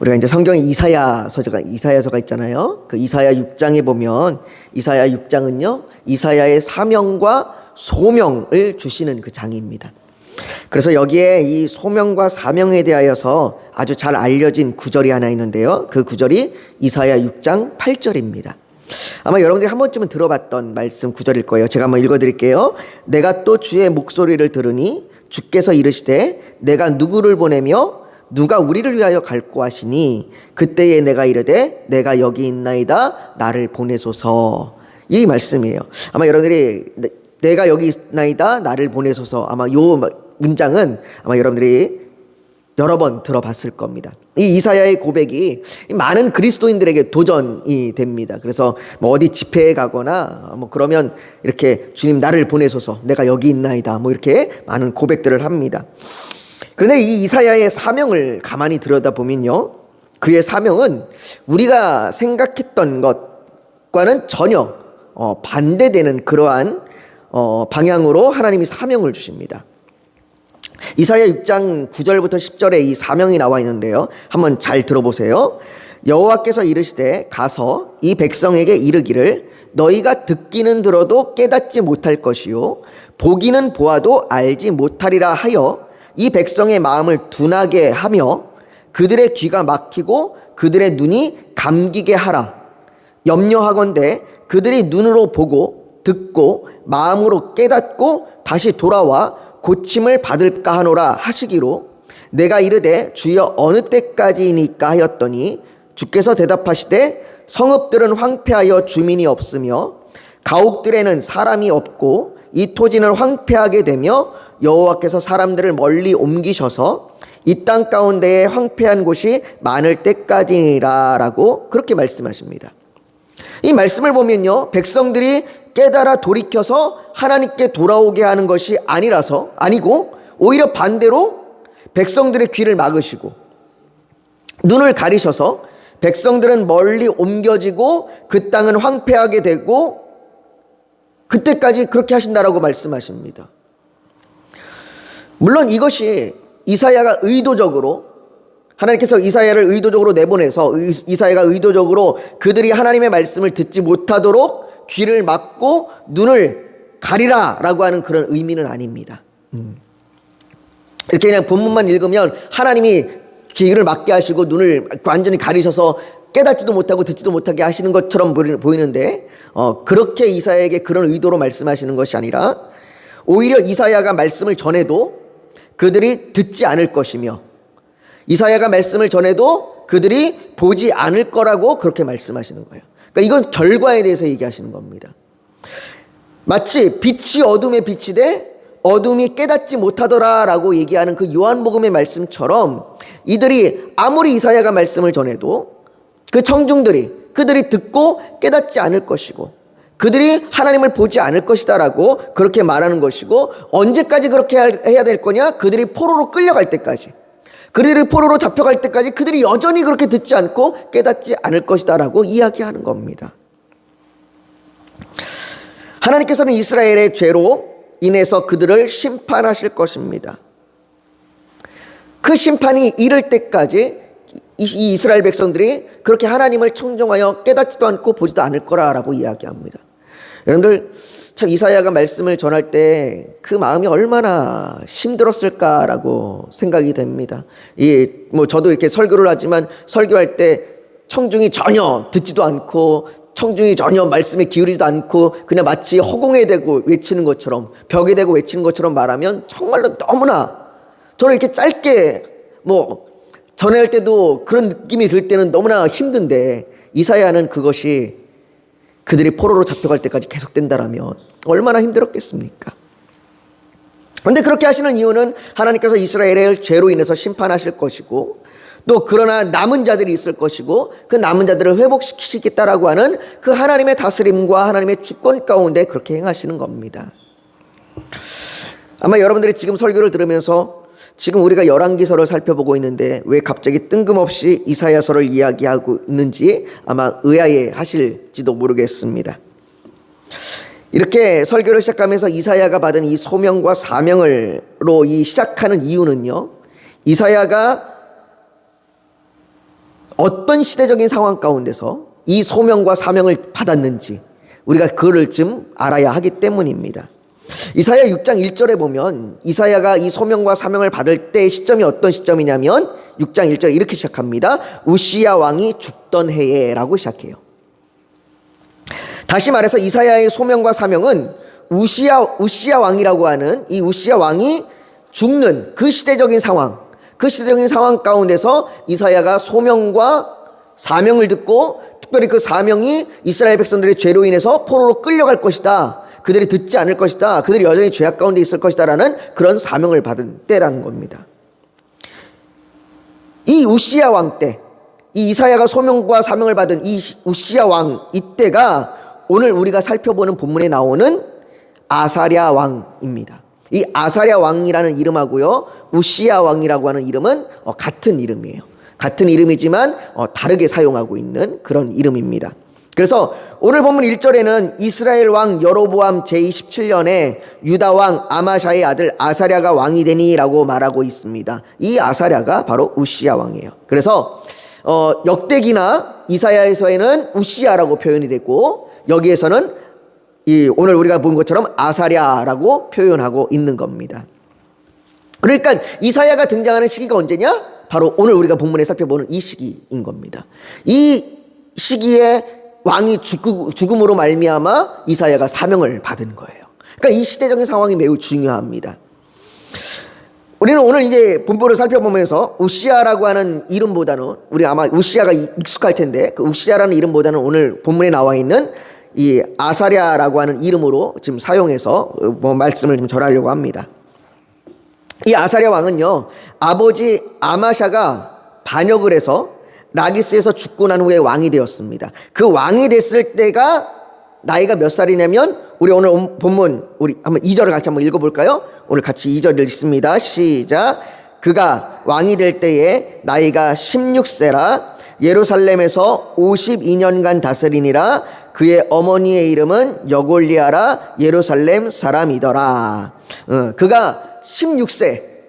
우리가 이제 성경에 이사야서가 있잖아요. 그 이사야 6장에 보면 이사야 6장은요, 이사야의 사명과 소명을 주시는 그 장입니다. 그래서 여기에 이 소명과 사명에 대하여서 아주 잘 알려진 구절이 하나 있는데요. 그 구절이 이사야 6장 8절입니다. 아마 여러분들이 한 번쯤은 들어봤던 말씀 구절일 거예요. 제가 한번 읽어드릴게요. 내가 또 주의 목소리를 들으니 주께서 이르시되 내가 누구를 보내며 누가 우리를 위하여 갈고 하시니 그때에 내가 이르되 내가 여기 있나이다 나를 보내소서. 이 말씀이에요. 아마 여러분들이 내가 여기 있나이다 나를 보내소서, 아마 요 문장은 아마 여러분들이 여러 번 들어봤을 겁니다. 이 이사야의 고백이 많은 그리스도인들에게 도전이 됩니다. 그래서 뭐 어디 집회에 가거나 뭐 그러면 이렇게 주님 나를 보내소서, 내가 여기 있나이다, 뭐 이렇게 많은 고백들을 합니다. 그런데 이 이사야의 사명을 가만히 들여다보면요, 그의 사명은 우리가 생각했던 것과는 전혀 반대되는 그러한 방향으로 하나님이 사명을 주십니다. 이사야 6장 9절부터 10절에 이 사명이 나와 있는데요, 한번 잘 들어보세요. 여호와께서 이르시되 가서 이 백성에게 이르기를 너희가 듣기는 들어도 깨닫지 못할 것이요 보기는 보아도 알지 못하리라 하여 이 백성의 마음을 둔하게 하며 그들의 귀가 막히고 그들의 눈이 감기게 하라. 염려하건대 그들이 눈으로 보고 듣고 마음으로 깨닫고 다시 돌아와 고침을 받을까 하노라 하시기로 내가 이르되 주여 어느 때까지이니까 하였더니 주께서 대답하시되 성읍들은 황폐하여 주민이 없으며 가옥들에는 사람이 없고 이 토지는 황폐하게 되며 여호와께서 사람들을 멀리 옮기셔서 이 땅 가운데에 황폐한 곳이 많을 때까지니라 라고 그렇게 말씀하십니다. 이 말씀을 보면요, 백성들이 깨달아 돌이켜서 하나님께 돌아오게 하는 것이 아니고 오히려 반대로 백성들의 귀를 막으시고 눈을 가리셔서 백성들은 멀리 옮겨지고 그 땅은 황폐하게 되고 그때까지 그렇게 하신다라고 말씀하십니다. 물론 이것이 이사야가 의도적으로, 하나님께서 이사야를 의도적으로 내보내서 이사야가 의도적으로 그들이 하나님의 말씀을 듣지 못하도록 귀를 막고 눈을 가리라 라고 하는 그런 의미는 아닙니다. 이렇게 그냥 본문만 읽으면 하나님이 귀를 막게 하시고 눈을 완전히 가리셔서 깨닫지도 못하고 듣지도 못하게 하시는 것처럼 보이는데 그렇게 이사야에게 그런 의도로 말씀하시는 것이 아니라 오히려 이사야가 말씀을 전해도 그들이 듣지 않을 것이며 이사야가 말씀을 전해도 그들이 보지 않을 거라고 그렇게 말씀하시는 거예요. 그러니까 이건 결과에 대해서 얘기하시는 겁니다. 마치 빛이 어둠에 비치되 어둠이 깨닫지 못하더라라고 얘기하는 그 요한복음의 말씀처럼 이들이 아무리 이사야가 말씀을 전해도 그 청중들이 그들이 듣고 깨닫지 않을 것이고 그들이 하나님을 보지 않을 것이다라고 그렇게 말하는 것이고, 언제까지 그렇게 해야 될 거냐? 그들이 포로로 끌려갈 때까지, 그들이 포로로 잡혀갈 때까지 그들이 여전히 그렇게 듣지 않고 깨닫지 않을 것이다라고 이야기하는 겁니다. 하나님께서는 이스라엘의 죄로 인해서 그들을 심판하실 것입니다. 그 심판이 이를 때까지 이 이스라엘 백성들이 그렇게 하나님을 청종하여 깨닫지도 않고 보지도 않을 거라고 이야기합니다. 여러분들 참 이사야가 말씀을 전할 때 그 마음이 얼마나 힘들었을까라고 생각이 됩니다. 저도 이렇게 설교를 하지만 설교할 때 청중이 전혀 듣지도 않고 청중이 전혀 말씀에 기울이지도 않고 그냥 마치 허공에 대고 외치는 것처럼, 벽에 대고 외치는 것처럼 말하면 정말로 너무나, 저는 이렇게 짧게 전할 때도 그런 느낌이 들 때는 너무나 힘든데 이사야는 그것이 그들이 포로로 잡혀갈 때까지 계속된다라면 얼마나 힘들었겠습니까? 그런데 그렇게 하시는 이유는 하나님께서 이스라엘의 죄로 인해서 심판하실 것이고, 또 그러나 남은 자들이 있을 것이고 그 남은 자들을 회복시키시겠다라고 하는 그 하나님의 다스림과 하나님의 주권 가운데 그렇게 행하시는 겁니다. 아마 여러분들이 지금 설교를 들으면서 지금 우리가 열왕기서를 살펴보고 있는데 왜 갑자기 뜬금없이 이사야서를 이야기하고 있는지 아마 의아해 하실지도 모르겠습니다. 이렇게 설교를 시작하면서 이사야가 받은 이 소명과 사명으로 시작하는 이유는요, 이사야가 어떤 시대적인 상황 가운데서 이 소명과 사명을 받았는지 우리가 그거를 좀 알아야 하기 때문입니다. 이사야 6장 1절에 보면 이사야가 이 소명과 사명을 받을 때의 시점이 어떤 시점이냐면 6장 1절에 이렇게 시작합니다. 우시야 왕이 죽던 해에 라고 시작해요. 다시 말해서 이사야의 소명과 사명은 우시야 왕이라고 하는 이 우시야 왕이 죽는 그 시대적인 상황, 그 시대적인 상황 가운데서 이사야가 소명과 사명을 듣고 특별히 그 사명이 이스라엘 백성들의 죄로 인해서 포로로 끌려갈 것이다. 그들이 듣지 않을 것이다. 그들이 여전히 죄악 가운데 있을 것이다 라는 그런 사명을 받은 때라는 겁니다. 이 우시야 왕 때, 이 이사야가 소명과 사명을 받은 이 우시야 왕 이때가 오늘 우리가 살펴보는 본문에 나오는 아사랴 왕입니다. 이 아사랴 왕이라는 이름하고요 우시야 왕이라고 하는 이름은 같은 이름이에요. 같은 이름이지만 다르게 사용하고 있는 그런 이름입니다. 그래서 오늘 본문 1절에는 이스라엘 왕 여로보암 제27년에 유다 왕 아마샤의 아들 아사랴가 왕이 되니라고 말하고 있습니다. 이 아사랴가 바로 우시야 왕이에요. 그래서 역대기나 이사야에서는 우시야라고 표현이 됐고 여기에서는 오늘 우리가 본 것처럼 아사랴라고 표현하고 있는 겁니다. 그러니까 이사야가 등장하는 시기가 언제냐? 바로 오늘 우리가 본문에 살펴보는 이 시기인 겁니다. 이 시기에 왕이 죽음으로 말미암아 이사야가 사명을 받은 거예요. 그러니까 이 시대적인 상황이 매우 중요합니다. 우리는 오늘 이제 본문을 살펴보면서 우시야라고 하는 이름보다는 우리 아마 우시야가 익숙할 텐데 그 우시야라는 이름보다는 오늘 본문에 나와 있는 이 아사랴라고 하는 이름으로 지금 사용해서 말씀을 좀 전하려고 합니다. 이 아사랴 왕은요 아버지 아마샤가 반역을 해서 라기스에서 죽고 난 후에 왕이 되었습니다. 그 왕이 됐을 때가 나이가 몇 살이냐면 우리 오늘 본문 우리 한번 2절을 같이 한번 읽어볼까요? 오늘 같이 2절을 읽습니다. 시작. 그가 왕이 될 때에 나이가 16세라 예루살렘에서 52년간 다스리니라. 그의 어머니의 이름은 여골리아라 예루살렘 사람이더라. 그가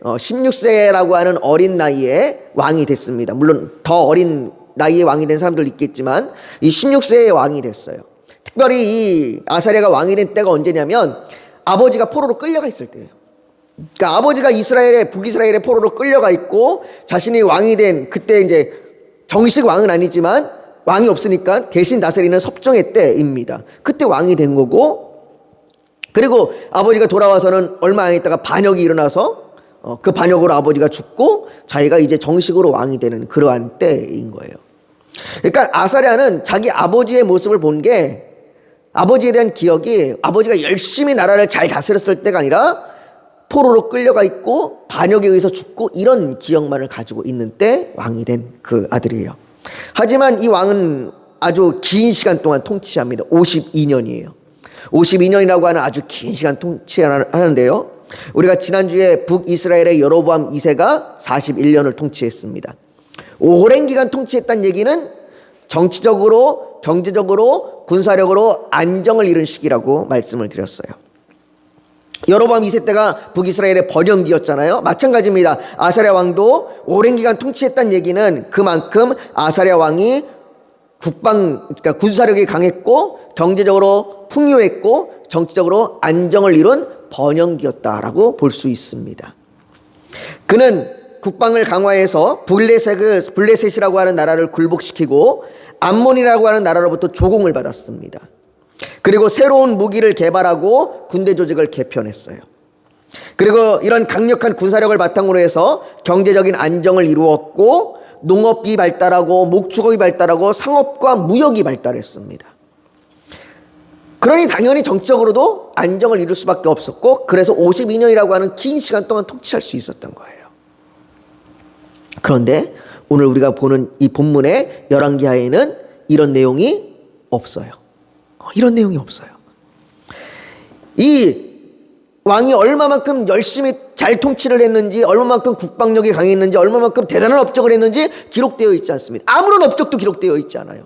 16세라고 하는 어린 나이에 왕이 됐습니다. 물론 더 어린 나이에 왕이 된 사람들 있겠지만 이 16세에 왕이 됐어요. 특별히 이 아사랴가 왕이 된 때가 언제냐면 아버지가 포로로 끌려가 있을 때예요. 그러니까 아버지가 북이스라엘의 포로로 끌려가 있고 자신이 왕이 된 그때 이제 정식 왕은 아니지만 왕이 없으니까 대신 다스리는 섭정의 때입니다. 그때 왕이 된 거고 그리고 아버지가 돌아와서는 얼마 안 있다가 반역이 일어나서 그 반역으로 아버지가 죽고 자기가 이제 정식으로 왕이 되는 그러한 때인 거예요. 그러니까 아사랴는 자기 아버지의 모습을 본 게 아버지에 대한 기억이 아버지가 열심히 나라를 잘 다스렸을 때가 아니라 포로로 끌려가 있고 반역에 의해서 죽고 이런 기억만을 가지고 있는 때 왕이 된 그 아들이에요. 하지만 이 왕은 아주 긴 시간 동안 통치합니다. 52년이에요. 52년이라고 하는 아주 긴 시간 통치하는데요. 우리가 지난주에 북이스라엘의 여로보암 2세가 41년을 통치했습니다. 오랜 기간 통치했다는 얘기는 정치적으로, 경제적으로, 군사력으로 안정을 이룬 시기라고 말씀을 드렸어요. 여로보암 2세 때가 북이스라엘의 번영기였잖아요. 마찬가지입니다. 아사랴 왕도 오랜 기간 통치했다는 얘기는 그만큼 아사랴 왕이 그러니까 군사력이 강했고 경제적으로 풍요했고 정치적으로 안정을 이룬 번영기였다라고 볼 수 있습니다. 그는 국방을 강화해서 블레셋이라고 하는 나라를 굴복시키고 암몬이라고 하는 나라로부터 조공을 받았습니다. 그리고 새로운 무기를 개발하고 군대 조직을 개편했어요. 그리고 이런 강력한 군사력을 바탕으로 해서 경제적인 안정을 이루었고 농업이 발달하고 목축업이 발달하고 상업과 무역이 발달했습니다. 그러니 당연히 정치적으로도 안정을 이룰 수밖에 없었고 그래서 52년이라고 하는 긴 시간 동안 통치할 수 있었던 거예요. 그런데 오늘 우리가 보는 이 본문의 열왕기하에는 이런 내용이 없어요. 이런 내용이 없어요. 이 왕이 얼마만큼 열심히 잘 통치를 했는지 얼마만큼 국방력이 강했는지 얼마만큼 대단한 업적을 했는지 기록되어 있지 않습니다. 아무런 업적도 기록되어 있지 않아요.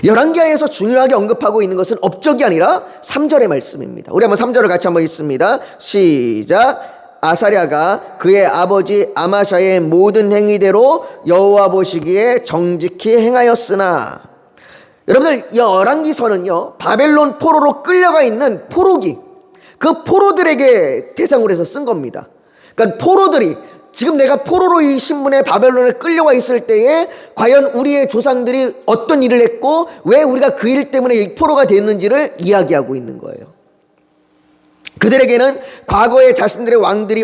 열왕기하에서 중요하게 언급하고 있는 것은 업적이 아니라 3절의 말씀입니다. 우리 한번 3절을 같이 한번 읽습니다. 시작. 아사랴가 그의 아버지 아마샤의 모든 행위대로 여호와 보시기에 정직히 행하였으나. 여러분들, 이 열왕기서는요, 바벨론 포로로 끌려가 있는 포로기, 그 포로들에게 대상으로 해서 쓴 겁니다. 그러니까 포로들이, 지금 내가 포로로 이 신분에 바벨론에 끌려와 있을 때에 과연 우리의 조상들이 어떤 일을 했고 왜 우리가 그 일 때문에 이 포로가 됐는지를 이야기하고 있는 거예요. 그들에게는 과거에 자신들의 왕들이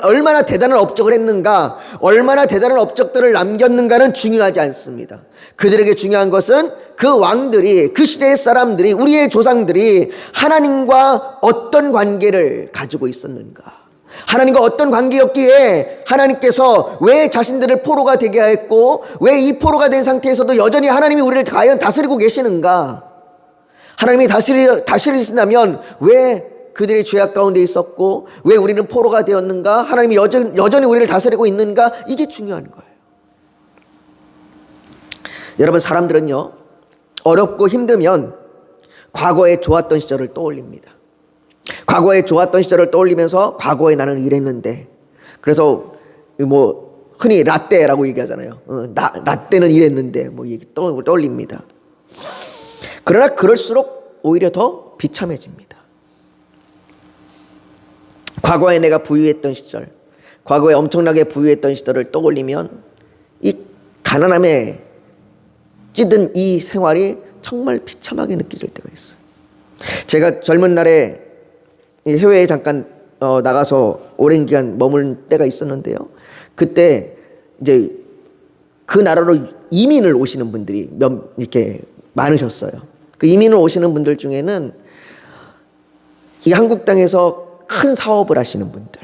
얼마나 대단한 업적을 했는가, 얼마나 대단한 업적들을 남겼는가는 중요하지 않습니다. 그들에게 중요한 것은 그 왕들이, 그 시대의 사람들이, 우리의 조상들이 하나님과 어떤 관계를 가지고 있었는가, 하나님과 어떤 관계였기에 하나님께서 왜 자신들을 포로가 되게 하였고 왜 이 포로가 된 상태에서도 여전히 하나님이 우리를 과연 다스리고 계시는가, 하나님이 다스리신다면 왜 그들의 죄악 가운데 있었고 왜 우리는 포로가 되었는가, 하나님이 여전히 우리를 다스리고 있는가, 이게 중요한 거예요. 여러분, 사람들은요, 어렵고 힘들면 과거에 좋았던 시절을 떠올립니다. 과거에 좋았던 시절을 떠올리면서 과거에 나는 이랬는데, 그래서 뭐 흔히 라떼라고 얘기하잖아요. 라떼는 이랬는데 뭐 얘기 떠올립니다. 그러나 그럴수록 오히려 더 비참해집니다. 과거에 내가 부유했던 시절, 과거에 엄청나게 부유했던 시절을 떠올리면 이 가난함에 찌든 이 생활이 정말 비참하게 느껴질 때가 있어요. 제가 젊은 날에 해외에 잠깐 나가서 오랜 기간 머무른 때가 있었는데요. 그때 이제 그 나라로 이민을 오시는 분들이 이렇게 많으셨어요. 그 이민을 오시는 분들 중에는 이 한국 땅에서 큰 사업을 하시는 분들,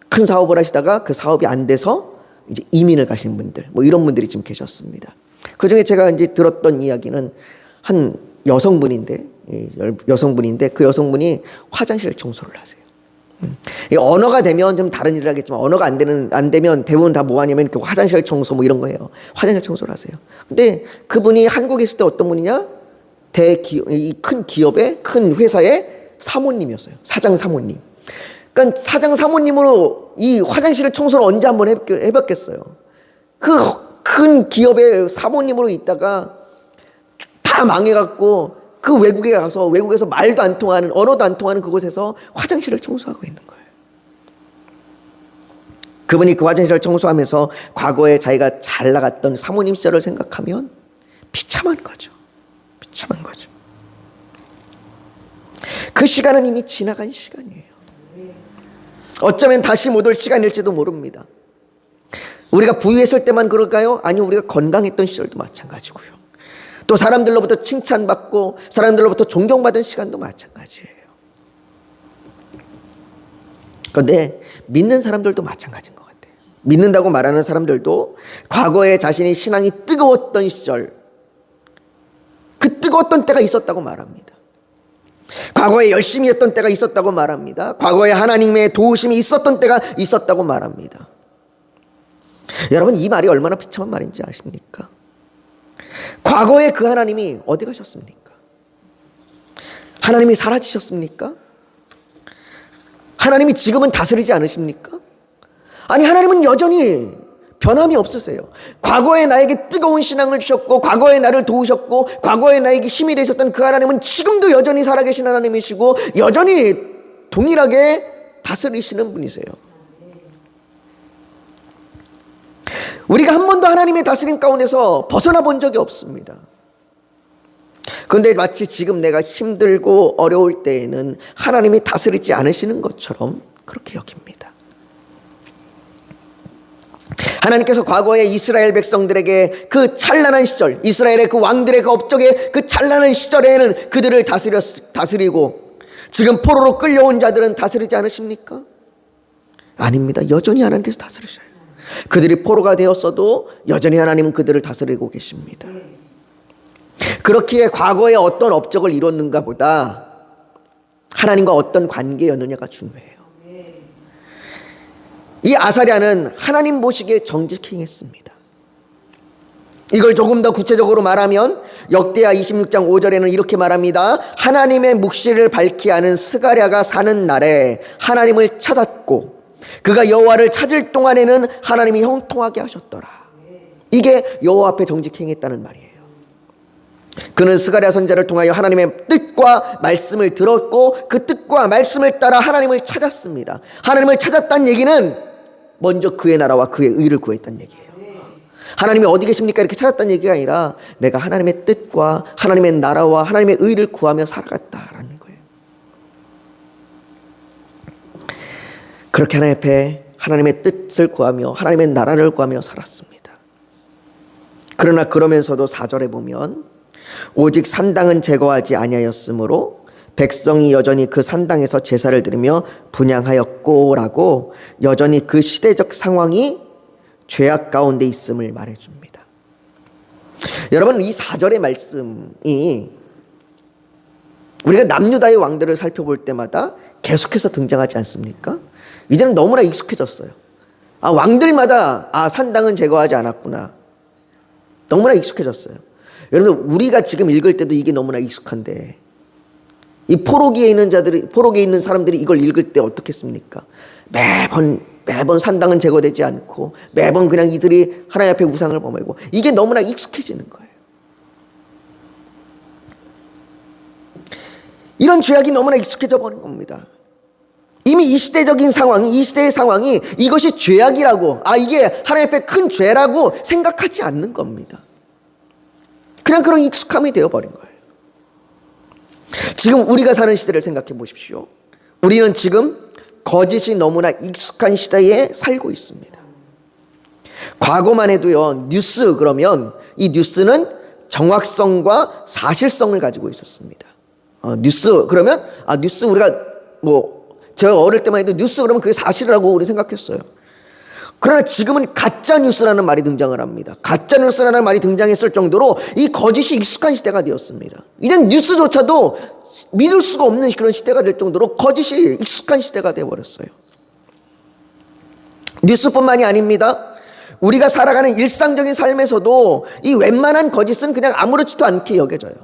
큰 사업을 하시다가 그 사업이 안 돼서 이제 이민을 가신 분들, 뭐 이런 분들이 지금 계셨습니다. 그 중에 제가 이제 들었던 이야기는 한 여성분인데 그 여성분이 화장실 청소를 하세요. 언어가 되면 좀 다른 일을 하겠지만 언어가 안 되면 대부분 다 뭐 하냐면 이렇게 화장실 청소 뭐 이런 거예요. 화장실 청소를 하세요. 근데 그분이 한국에 있을 때 어떤 분이냐? 이 큰 기업의 큰 회사의 사모님이었어요. 사장 사모님. 그러니까 사장 사모님으로 이 화장실 청소를 언제 한번 해봤겠어요. 그 큰 기업의 사모님으로 있다가 다 망해갖고 그 외국에 가서 외국에서 말도 안 통하는, 언어도 안 통하는 그곳에서 화장실을 청소하고 있는 거예요. 그분이 그 화장실을 청소하면서 과거에 자기가 잘 나갔던 사모님 시절을 생각하면 비참한 거죠. 비참한 거죠. 그 시간은 이미 지나간 시간이에요. 어쩌면 다시 못 올 시간일지도 모릅니다. 우리가 부유했을 때만 그럴까요? 아니요, 우리가 건강했던 시절도 마찬가지고요. 또 사람들로부터 칭찬받고 사람들로부터 존경받은 시간도 마찬가지예요. 그런데 믿는 사람들도 마찬가지인 것 같아요. 믿는다고 말하는 사람들도 과거에 자신의 신앙이 뜨거웠던 시절, 그 뜨거웠던 때가 있었다고 말합니다. 과거에 열심히 했던 때가 있었다고 말합니다. 과거에 하나님의 도우심이 있었던 때가 있었다고 말합니다. 여러분, 이 말이 얼마나 비참한 말인지 아십니까? 과거에 그 하나님이 어디 가셨습니까? 하나님이 사라지셨습니까? 하나님이 지금은 다스리지 않으십니까? 아니, 하나님은 여전히 변함이 없으세요. 과거에 나에게 뜨거운 신앙을 주셨고 과거에 나를 도우셨고 과거에 나에게 힘이 되셨던 그 하나님은 지금도 여전히 살아계신 하나님이시고 여전히 동일하게 다스리시는 분이세요. 우리가 한 번도 하나님의 다스림 가운데서 벗어나 본 적이 없습니다. 그런데 마치 지금 내가 힘들고 어려울 때에는 하나님이 다스리지 않으시는 것처럼 그렇게 여깁니다. 하나님께서 과거에 이스라엘 백성들에게 그 찬란한 시절, 이스라엘의 그 왕들의 그 업적의 그 찬란한 시절에는 그들을 다스리고 지금 포로로 끌려온 자들은 다스리지 않으십니까? 아닙니다. 여전히 하나님께서 다스리셔요. 그들이 포로가 되었어도 여전히 하나님은 그들을 다스리고 계십니다. 그렇기에 과거에 어떤 업적을 이뤘는가 보다 하나님과 어떤 관계였느냐가 중요해요. 이 아사랴는 하나님 보시기에 정직히 행했습니다. 이걸 조금 더 구체적으로 말하면 역대하 26장 5절에는 이렇게 말합니다. 하나님의 묵시를 밝히 아는 스가랴가 사는 날에 하나님을 찾았고 그가 여호와를 찾을 동안에는 하나님이 형통하게 하셨더라. 이게 여호와 앞에 정직히 행했다는 말이에요. 그는 스가랴 선지자를 통하여 하나님의 뜻과 말씀을 들었고 그 뜻과 말씀을 따라 하나님을 찾았습니다. 하나님을 찾았다는 얘기는 먼저 그의 나라와 그의 의를 구했다는 얘기예요. 하나님이 어디 계십니까? 이렇게 찾았다는 얘기가 아니라 내가 하나님의 뜻과 하나님의 나라와 하나님의 의를 구하며 살아갔다라는 거예요. 그렇게 하나님 앞에 하나님의 뜻을 구하며 하나님의 나라를 구하며 살았습니다. 그러나 그러면서도 4절에 보면 오직 산당은 제거하지 아니하였으므로 백성이 여전히 그 산당에서 제사를 드리며 분향하였고라고 여전히 그 시대적 상황이 죄악 가운데 있음을 말해줍니다. 여러분, 이 4절의 말씀이 우리가 남유다의 왕들을 살펴볼 때마다 계속해서 등장하지 않습니까? 이제는 너무나 익숙해졌어요. 왕들마다 산당은 제거하지 않았구나. 너무나 익숙해졌어요. 여러분, 우리가 지금 읽을 때도 이게 너무나 익숙한데 이 포로기에 있는 사람들이 이걸 읽을 때 어떻겠습니까? 매번 산당은 제거되지 않고 매번 그냥 이들이 하나님 앞에 우상을 범하고 이게 너무나 익숙해지는 거예요. 이런 죄악이 너무나 익숙해져 버린 겁니다. 이미 이 시대적인 상황이, 이 시대의 상황이 이것이 죄악이라고, 이게 하나님 앞에 큰 죄라고 생각하지 않는 겁니다. 그냥 그런 익숙함이 되어버린 거예요. 지금 우리가 사는 시대를 생각해 보십시오. 우리는 지금 거짓이 너무나 익숙한 시대에 살고 있습니다. 과거만 해도요, 뉴스 그러면 이 뉴스는 정확성과 사실성을 가지고 있었습니다. 뉴스 그러면 뉴스 우리가 제가 어릴 때만 해도 뉴스 그러면 그게 사실이라고 우리 생각했어요. 그러나 지금은 가짜 뉴스라는 말이 등장을 합니다. 가짜 뉴스라는 말이 등장했을 정도로 이 거짓이 익숙한 시대가 되었습니다. 이젠 뉴스조차도 믿을 수가 없는 그런 시대가 될 정도로 거짓이 익숙한 시대가 되어버렸어요. 뉴스뿐만이 아닙니다. 우리가 살아가는 일상적인 삶에서도 이 웬만한 거짓은 그냥 아무렇지도 않게 여겨져요.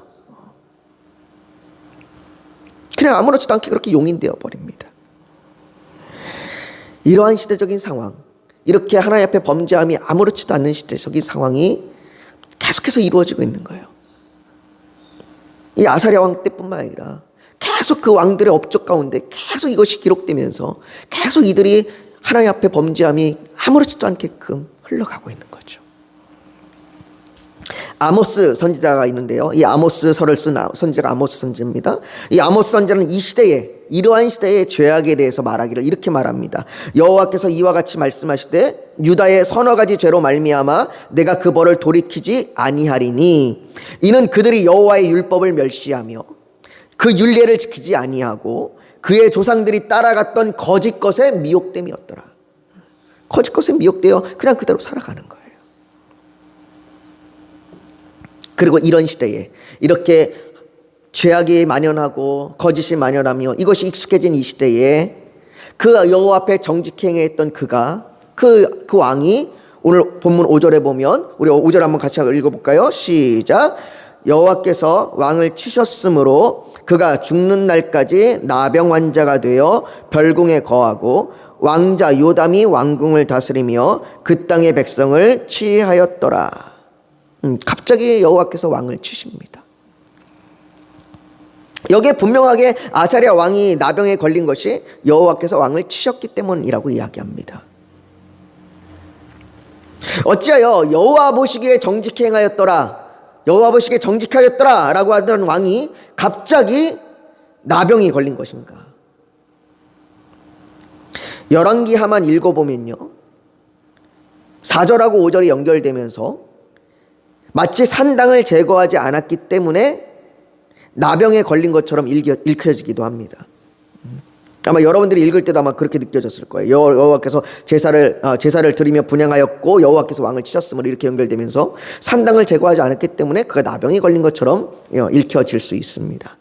그냥 아무렇지도 않게 그렇게 용인되어 버립니다. 이러한 시대적인 상황, 이렇게 하나님 앞에 범죄함이 아무렇지도 않는 시대적인 상황이 계속해서 이루어지고 있는 거예요. 이 아사랴 왕 때뿐만 아니라 계속 그 왕들의 업적 가운데 계속 이것이 기록되면서 계속 이들이 하나님 앞에 범죄함이 아무렇지도 않게끔 흘러가고 있는 거죠. 아모스 선지자가 있는데요. 이 아모스서를 쓴 선지자가 아모스 선지자입니다. 이 아모스 선지자는 이 시대에, 이러한 시대의 죄악에 대해서 말하기를 이렇게 말합니다. 여호와께서 이와 같이 말씀하시되 유다의 서너 가지 죄로 말미암아 내가 그 벌을 돌이키지 아니하리니 이는 그들이 여호와의 율법을 멸시하며 그 율례를 지키지 아니하고 그의 조상들이 따라갔던 거짓 것에 미혹됨이었더라. 거짓 것에 미혹되어 그냥 그대로 살아가는 거예요. 그리고 이런 시대에 이렇게 죄악이 만연하고 거짓이 만연하며 이것이 익숙해진 이 시대에 그 여호와 앞에 정직히 행했던 그 왕이 오늘 본문 5절에 보면 우리 5절 한번 같이 읽어볼까요? 시작. 여호와께서 왕을 치셨으므로 그가 죽는 날까지 나병 환자가 되어 별궁에 거하고 왕자 요담이 왕궁을 다스리며 그 땅의 백성을 치하였더라. 갑자기 여호와께서 왕을 치십니다. 여기에 분명하게 아사랴 왕이 나병에 걸린 것이 여호와께서 왕을 치셨기 때문이라고 이야기합니다. 어찌하여 여호와 보시기에 정직히 행하였더라, 여호와 보시기에 정직하였더라 라고 하던 왕이 갑자기 나병이 걸린 것인가? 열왕기 하만 읽어보면요, 4절하고 5절이 연결되면서 마치 산당을 제거하지 않았기 때문에 나병에 걸린 것처럼 읽혀지기도 합니다. 아마 여러분들이 읽을 때도 아마 그렇게 느껴졌을 거예요. 여호와께서 제사를 드리며 분향하였고 여호와께서 왕을 치셨으므로 이렇게 연결되면서 산당을 제거하지 않았기 때문에 그가 나병에 걸린 것처럼 읽혀질 수 있습니다.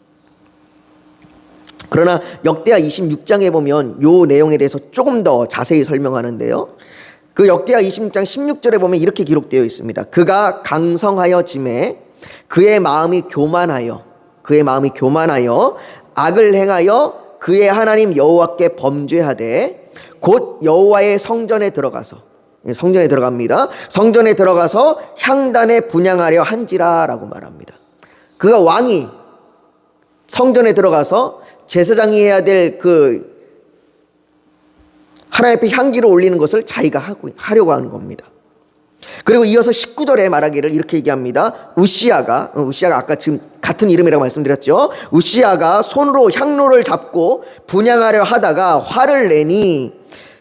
그러나 역대하 26장에 보면 이 내용에 대해서 조금 더 자세히 설명하는데요. 그 역대하 26장 16절에 보면 이렇게 기록되어 있습니다. 그가 강성하여 짐에 그의 마음이 교만하여 악을 행하여 그의 하나님 여호와께 범죄하되 곧 여호와의 성전에 들어갑니다. 성전에 들어가서 향단에 분향하려 한지라 라고 말합니다. 그가 왕이 성전에 들어가서 제사장이 해야 될 그 하나님 앞에 향기를 올리는 것을 자기가 하려고 하는 겁니다. 그리고 이어서 19절에 말하기를 이렇게 얘기합니다. 우시아가 아까 지금 같은 이름이라고 말씀드렸죠. 우시아가 손으로 향로를 잡고 분향하려 하다가 화를 내니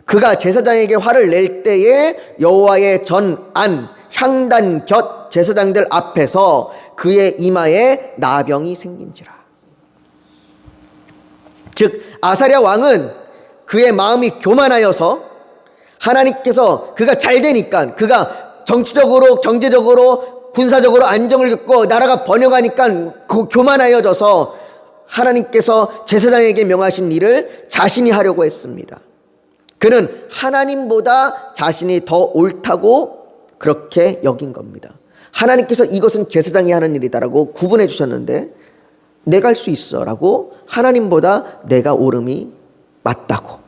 그가 제사장에게 화를 낼 때에 여호와의 전안 향단 곁 제사장들 앞에서 그의 이마에 나병이 생긴지라. 즉 아사랴 왕은 그의 마음이 교만하여서 하나님께서 그가 잘 되니까, 그가 정치적으로 경제적으로 군사적으로 안정을 겪고 나라가 번영하니까 교만하여져서 하나님께서 제사장에게 명하신 일을 자신이 하려고 했습니다. 그는 하나님보다 자신이 더 옳다고 그렇게 여긴 겁니다. 하나님께서 이것은 제사장이 하는 일이다라고 구분해 주셨는데 내가 할 수 있어 라고 하나님보다 내가 옳음이 맞다고,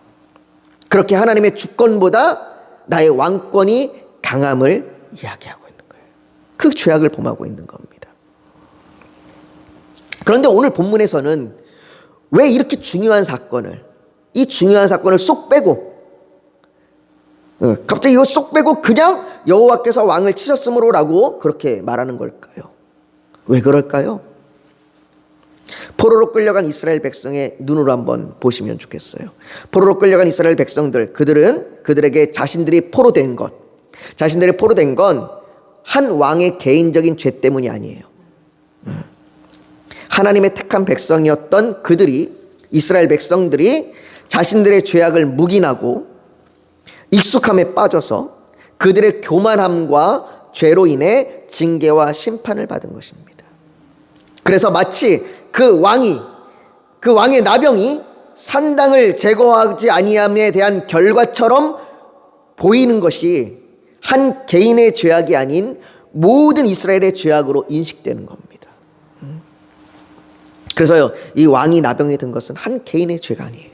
그렇게 하나님의 주권보다 나의 왕권이 강함을 이야기하고 있는 거예요. 그 죄악을 범하고 있는 겁니다. 그런데 오늘 본문에서는 왜 이렇게 이 중요한 사건을 쏙 빼고 갑자기 이거 쏙 빼고 그냥 여호와께서 왕을 치셨으므로라고 그렇게 말하는 걸까요? 왜 그럴까요? 포로로 끌려간 이스라엘 백성의 눈으로 한번 보시면 좋겠어요. 포로로 끌려간 이스라엘 백성들, 그들에게 자신들이 포로된 건 한 왕의 개인적인 죄 때문이 아니에요. 하나님의 택한 백성이었던 이스라엘 백성들이 자신들의 죄악을 묵인하고 익숙함에 빠져서 그들의 교만함과 죄로 인해 징계와 심판을 받은 것입니다. 그래서 마치 그 왕의 나병이 산당을 제거하지 아니함에 대한 결과처럼 보이는 것이 한 개인의 죄악이 아닌 모든 이스라엘의 죄악으로 인식되는 겁니다. 그래서요, 이 왕이 나병이 든 것은 한 개인의 죄가 아니에요.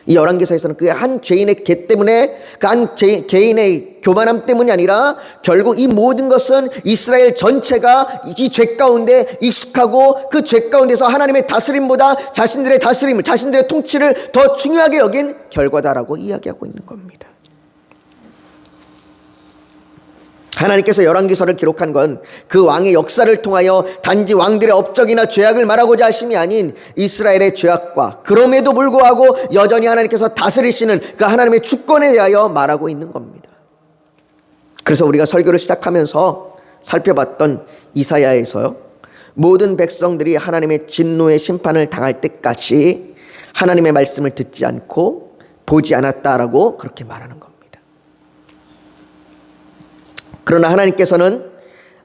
이 열왕기서에서는 그 한 죄인의 죄 때문에, 그 한 개인의 교만함 때문이 아니라 결국 이 모든 것은 이스라엘 전체가 이 죄 가운데 익숙하고 그 죄 가운데서 하나님의 다스림보다 자신들의 다스림을, 자신들의 통치를 더 중요하게 여긴 결과다라고 이야기하고 있는 겁니다. 하나님께서 열왕기서를 기록한 건 그 왕의 역사를 통하여 단지 왕들의 업적이나 죄악을 말하고자 하심이 아닌 이스라엘의 죄악과 그럼에도 불구하고 여전히 하나님께서 다스리시는 그 하나님의 주권에 대하여 말하고 있는 겁니다. 그래서 우리가 설교를 시작하면서 살펴봤던 이사야에서요, 모든 백성들이 하나님의 진노의 심판을 당할 때까지 하나님의 말씀을 듣지 않고 보지 않았다라고 그렇게 말하는 겁니다. 그러나 하나님께서는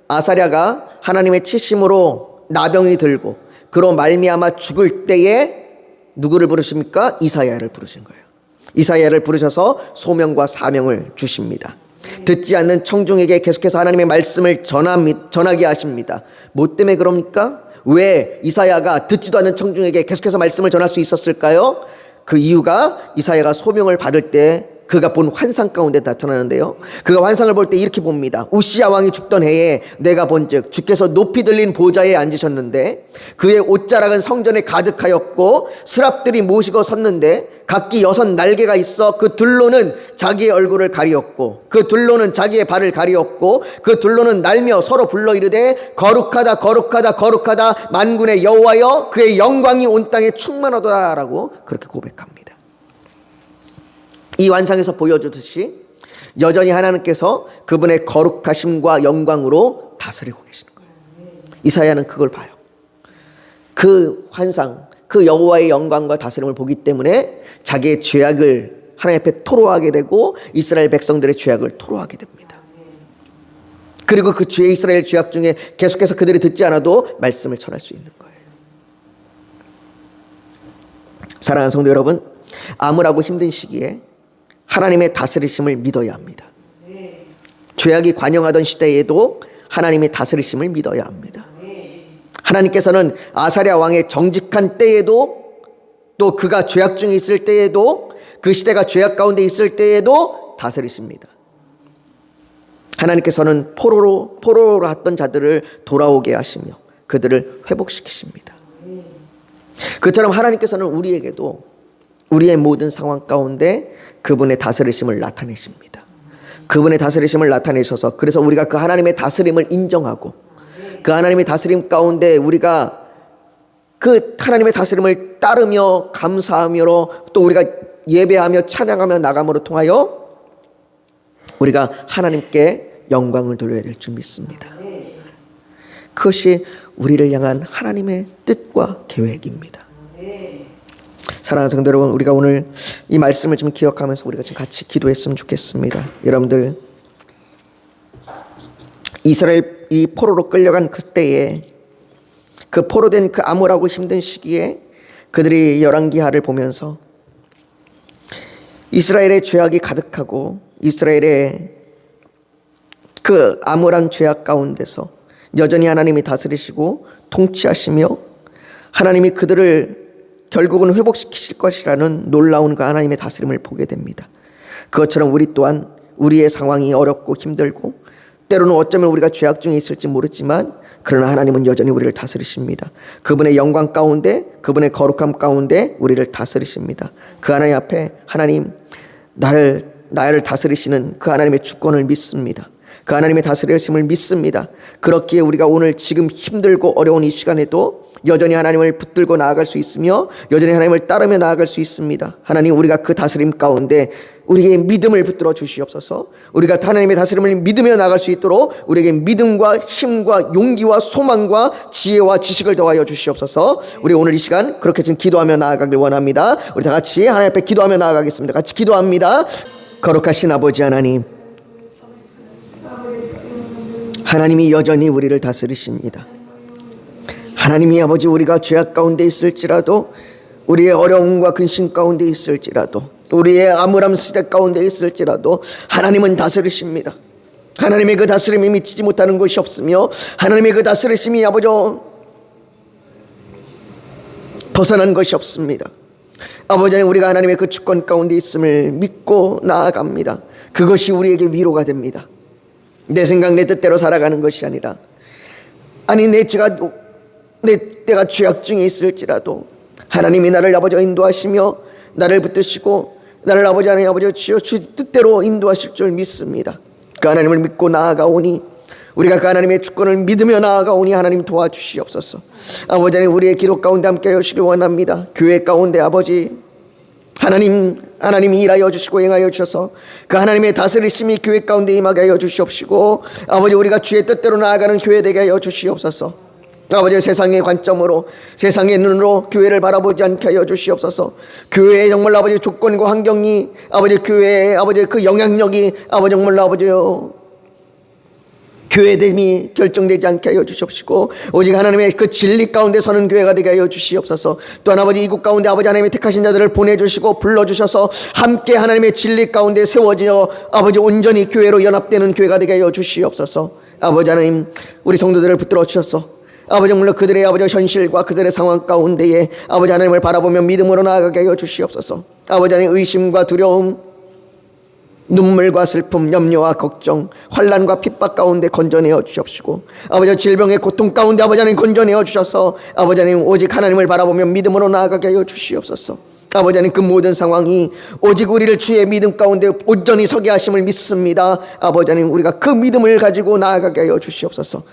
아사랴가 하나님의 치심으로 나병이 들고 그로 말미암아 죽을 때에 누구를 부르십니까? 이사야를 부르신 거예요. 이사야를 부르셔서 소명과 사명을 주십니다. 듣지 않는 청중에게 계속해서 하나님의 말씀을 전하게 하십니다. 뭐 때문에 그럽니까? 왜 이사야가 듣지도 않는 청중에게 계속해서 말씀을 전할 수 있었을까요? 그 이유가 이사야가 소명을 받을 때 그가 본 환상 가운데 나타나는데요, 그가 환상을 볼 때 이렇게 봅니다. 우시야 왕이 죽던 해에 내가 본즉 주께서 높이 들린 보좌에 앉으셨는데 그의 옷자락은 성전에 가득하였고 스랍들이 모시고 섰는데 각기 6 날개가 있어 그 둘로는 자기의 얼굴을 가리었고 그 둘로는 자기의 발을 가리었고 그 둘로는 날며 서로 불러 이르되 거룩하다 거룩하다 거룩하다 만군의 여호와여 그의 영광이 온 땅에 충만하도다라고 그렇게 고백합니다. 이 환상에서 보여주듯이 여전히 하나님께서 그분의 거룩하심과 영광으로 다스리고 계시는 거예요. 이사야는 그걸 봐요. 그 환상, 그 여호와의 영광과 다스림을 보기 때문에 자기의 죄악을 하나님 앞에 토로하게 되고 이스라엘 백성들의 죄악을 토로하게 됩니다. 그리고 그 이스라엘 죄악 중에 계속해서 그들이 듣지 않아도 말씀을 전할 수 있는 거예요. 사랑하는 성도 여러분, 암울하고 힘든 시기에 하나님의 다스리심을 믿어야 합니다. 죄악이 관영하던 시대에도 하나님의 다스리심을 믿어야 합니다. 하나님께서는 아사랴 왕의 정직한 때에도, 또 그가 죄악 중에 있을 때에도, 그 시대가 죄악 가운데 있을 때에도 다스리십니다. 하나님께서는 포로로 했던 자들을 돌아오게 하시며 그들을 회복시키십니다. 그처럼 하나님께서는 우리에게도 우리의 모든 상황 가운데 그분의 다스리심을 나타내십니다. 그분의 다스리심을 나타내셔서, 그래서 우리가 그 하나님의 다스림을 인정하고, 그 하나님의 다스림 가운데 우리가 그 하나님의 다스림을 따르며 감사하며, 또 우리가 예배하며 찬양하며 나감으로 통하여 우리가 하나님께 영광을 돌려야 될 줄 믿습니다. 그것이 우리를 향한 하나님의 뜻과 계획입니다. 사랑하는 성도 여러분, 우리가 오늘 이 말씀을 좀 기억하면서 우리가 좀 같이 기도했으면 좋겠습니다. 여러분들, 이스라엘이 포로로 끌려간 그때에, 그 포로된 그 암울하고 힘든 시기에 그들이 열왕기하를 보면서 이스라엘의 죄악이 가득하고 이스라엘의 그 암울한 죄악 가운데서 여전히 하나님이 다스리시고 통치하시며 하나님이 그들을 결국은 회복시키실 것이라는 놀라운 그 하나님의 다스림을 보게 됩니다. 그것처럼 우리 또한 우리의 상황이 어렵고 힘들고 때로는 어쩌면 우리가 죄악 중에 있을지 모르지만, 그러나 하나님은 여전히 우리를 다스리십니다. 그분의 영광 가운데, 그분의 거룩함 가운데 우리를 다스리십니다. 그 하나님 앞에, 하나님, 나를 다스리시는 그 하나님의 주권을 믿습니다. 그 하나님의 다스리심을 믿습니다. 그렇기에 우리가 오늘 지금 힘들고 어려운 이 시간에도 여전히 하나님을 붙들고 나아갈 수 있으며 여전히 하나님을 따르며 나아갈 수 있습니다. 하나님, 우리가 그 다스림 가운데 우리의 믿음을 붙들어 주시옵소서. 우리가 하나님의 다스림을 믿으며 나아갈 수 있도록 우리에게 믿음과 힘과 용기와 소망과 지혜와 지식을 더하여 주시옵소서. 우리 오늘 이 시간 그렇게 좀 기도하며 나아가길 원합니다. 우리 다 같이 하나님 앞에 기도하며 나아가겠습니다. 같이 기도합니다. 거룩하신 아버지 하나님, 하나님이 여전히 우리를 다스리십니다. 하나님이 아버지, 우리가 죄악 가운데 있을지라도, 우리의 어려움과 근심 가운데 있을지라도, 우리의 암울함 시대 가운데 있을지라도 하나님은 다스리십니다. 하나님의 그 다스림이 미치지 못하는 것이 없으며 하나님의 그 다스리심이 아버지 벗어난 것이 없습니다. 아버지, 우리가 하나님의 그 주권 가운데 있음을 믿고 나아갑니다. 그것이 우리에게 위로가 됩니다. 내 생각 내 뜻대로 살아가는 것이 아니라, 아니 내가 죄악 중에 있을지라도 하나님이 나를 아버지 인도하시며 나를 붙드시고 나를 아버지 하나님 아버지 주여 주 뜻대로 인도하실 줄 믿습니다. 그 하나님을 믿고 나아가오니, 우리가 그 하나님의 주권을 믿으며 나아가오니 하나님 도와주시옵소서. 아버지 하나님, 우리의 기도 가운데 함께 하시길 원합니다. 교회 가운데 아버지 하나님이 일하여 주시고 행하여 주셔서 그 하나님의 다스리심이 교회 가운데 임하게 하여 주시옵시고, 아버지 우리가 주의 뜻대로 나아가는 교회 되게 하여 주시옵소서. 아버지, 세상의 관점으로, 세상의 눈으로 교회를 바라보지 않게 하여 주시옵소서. 교회의 정말 아버지 조건과 환경이, 아버지 교회의 아버지 그 영향력이 아버지 정말 아버지요 교회됨이 결정되지 않게 하여 주시옵시고, 오직 하나님의 그 진리 가운데 서는 교회가 되게 하여 주시옵소서. 또한 아버지 이곳 가운데 아버지 하나님의 택하신 자들을 보내주시고 불러주셔서 함께 하나님의 진리 가운데 세워지어 아버지 온전히 교회로 연합되는 교회가 되게 하여 주시옵소서. 아버지 하나님, 우리 성도들을 붙들어 주셔서 아버지 정말로 그들의 아버지 현실과 그들의 상황 가운데에 아버지 하나님을 바라보며 믿음으로 나아가게 하여 주시옵소서. 아버지 하나님, 의심과 두려움, 눈물과 슬픔, 염려와 걱정, 환난과 핍박 가운데 건져내어 주시옵시고, 아버지 질병의 고통 가운데 아버지 하나님 건져내어 주셔서 아버지 하나님 오직 하나님을 바라보며 믿음으로 나아가게 하여 주시옵소서. 아버지 하나님, 그 모든 상황이 오직 우리를 주의 믿음 가운데 온전히 서게 하심을 믿습니다. 아버지 하나님, 우리가 그 믿음을 가지고 나아가게 하여 주시옵소서.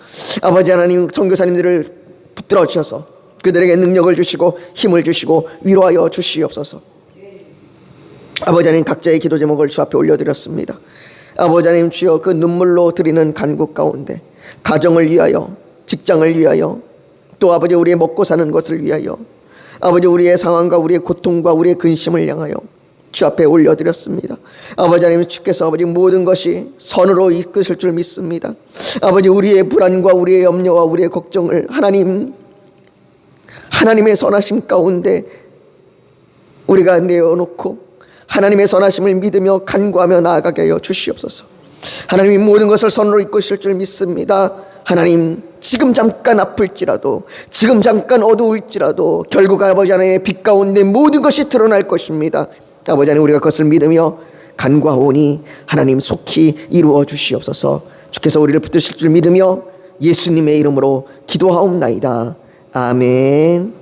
아버지 하나님, 선교사님들을 붙들어 주셔서 그들에게 능력을 주시고 힘을 주시고 위로하여 주시옵소서. 아버지 하나님, 각자의 기도 제목을 주 앞에 올려드렸습니다. 아버지 하나님, 주여 그 눈물로 드리는 간구 가운데 가정을 위하여, 직장을 위하여, 또 아버지 우리의 먹고 사는 것을 위하여, 아버지 우리의 상황과 우리의 고통과 우리의 근심을 향하여 주 앞에 올려드렸습니다. 아버지 하나님, 주께서 아버지 모든 것이 선으로 이끄실 줄 믿습니다. 아버지 우리의 불안과 우리의 염려와 우리의 걱정을 하나님의 선하심 가운데 우리가 내어놓고 하나님의 선하심을 믿으며 간구하며 나아가게 하여 주시옵소서. 하나님이 모든 것을 선으로 이끄실 줄 믿습니다. 하나님, 지금 잠깐 아플지라도, 지금 잠깐 어두울지라도 결국 아버지 하나님의 빛 가운데 모든 것이 드러날 것입니다. 아버지 하나님, 우리가 그것을 믿으며 간구하오니 하나님 속히 이루어 주시옵소서. 주께서 우리를 붙드실 줄 믿으며 예수님의 이름으로 기도하옵나이다. 아멘.